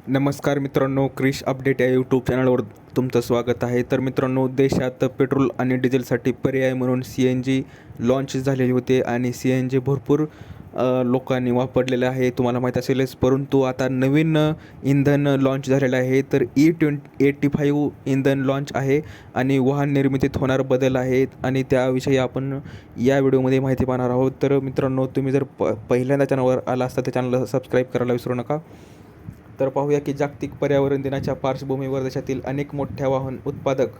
नमस्कार मित्रांनो, क्रिश अपडेट या यूट्यूब चॅनलवर तुमचं स्वागत आहे. तर मित्रांनो, देशात पेट्रोल आणि डिझेलसाठी पर्याय म्हणून CNG लॉन्च झालेली होते आणि CNG भरपूर लोकांनी वापरलेलं आहे, तुम्हाला माहीत असेलच. परंतु आता नवीन इंधन लॉन्च झालेलं आहे. तर E85 इंधन लॉन्च आहे आणि वाहन निर्मितीत होणार बदल आहेत आणि त्याविषयी आपण या व्हिडिओमध्ये माहिती पाहणार आहोत. तर मित्रांनो, तुम्ही जर पहिल्यांदा चॅनलवर आला असता तर चॅनलला सबस्क्राईब करायला विसरू नका. तर पाहूया की जागतिक पर्यावरण दिनाच्या पार्श्वभूमीवर देशातील अनेक मोठ्या वाहन उत्पादक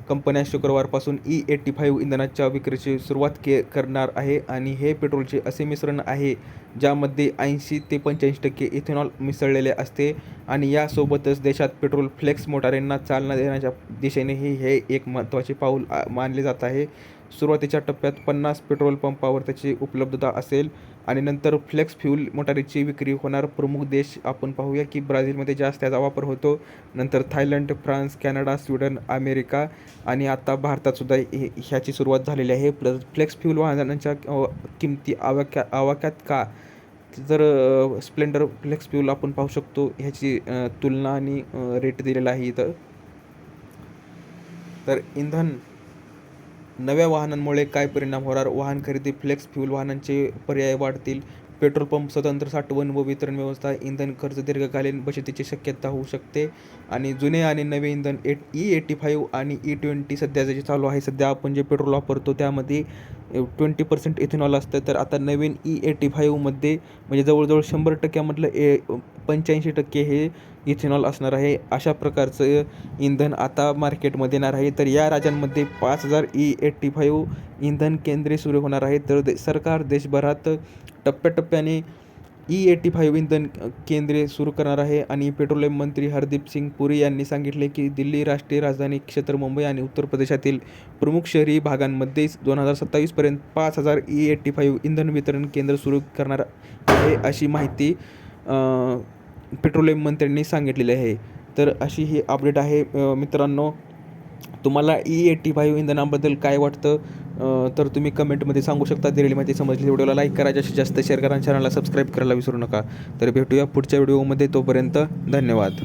कंपन्या शुक्रवारपासून E85 इंधनाच्या विक्रीची सुरुवात करणार आहे आणि हे पेट्रोलचे असे मिश्रण आहे ज्यामध्ये 80 ते 85% इथेनॉल मिसळलेले असते आणि यासोबतच देशात पेट्रोल फ्लेक्स मोटारींना चालना देण्याच्या दिशेनेही हे एक महत्त्वाचे पाऊल मानले जात आहे. सुरुवातीच्या टप्प्यात 50 पेट्रोल पंपावर त्याची उपलब्धता असेल आणि नंतर फ्लेक्स फ्यूल मोटारीची विक्री होणार. प्रमुख देश आपण पाहूया की ब्राझीलमध्ये जास्त त्याचा वापर होतो, नंतर Thailand, France, Canada, Sweden, America आणि आता भारतातसुद्धा ह्याची सुरुवात झालेली आहे. फ्लेक्स फ्यूल वाहनांच्या किमती आवाक्यात का, जर स्प्लेंडर फ्लेक्स फ्यूल आपण पाहू शकतो, ह्याची तुलना आणि रेट दिलेला आहे इथं. तर इंधन नव्या वाहनांमुळे काय परिणाम होणार? वाहन खरेदी, फ्लेक्स फ्यूल वाहनांचे पर्याय वाढतील, पेट्रोल पंप स्वतंत्र साठवण व वितरण व्यवस्था, इंधन खर्च, दीर्घकालीन बचतीची शक्यता होऊ शकते आणि जुने आणि नवे इंधन E85 आणि E20 सध्या जे चालू आहे, सध्या आपण जे पेट्रोल वापरतो त्यामध्ये 20% इथेनॉल असतं. तर आता नवीन E85मध्ये म्हणजे जवळजवळ 100% मधलं 85% हे इथेनॉल असणार आहे. अशा प्रकारचं इंधन आता मार्केटमध्ये येणार आहे. तर या राज्यांमध्ये 5000 E85 इंधन केंद्रे सुरू होणार आहेत. तर सरकार देशभरात टप्प्याटप्प्याने E85 इंधन केंद्रे सुरू करणार आहे आणि पेट्रोलियम मंत्री हरदीप सिंग पुरी यांनी सांगितले की दिल्ली, राष्ट्रीय राजधानी क्षेत्र, मुंबई आणि उत्तर प्रदेशातील प्रमुख शहरी भागांमध्ये 2027 पर्यंत 5000 E85 इंधन वितरण केंद्र सुरू करणार आहे, अशी माहिती पेट्रोलियम मंत्र्यांनी सांगितलेली आहे. तर अशी ही अपडेट आहे. मित्रांनो, तुम्हाला E85 इंधनाबद्दल काय वाटतं तर तुम्ही कमेंटमध्ये सांगू शकता. दिलेली माहिती समजली, व्हिडिओला लाईक करा, जास्तीत जास्त शेअर करा आणि चॅनलला सबस्क्राईब करायला विसरू नका. तर भेटूया पुढच्या व्हिडिओमध्ये. तोपर्यंत धन्यवाद.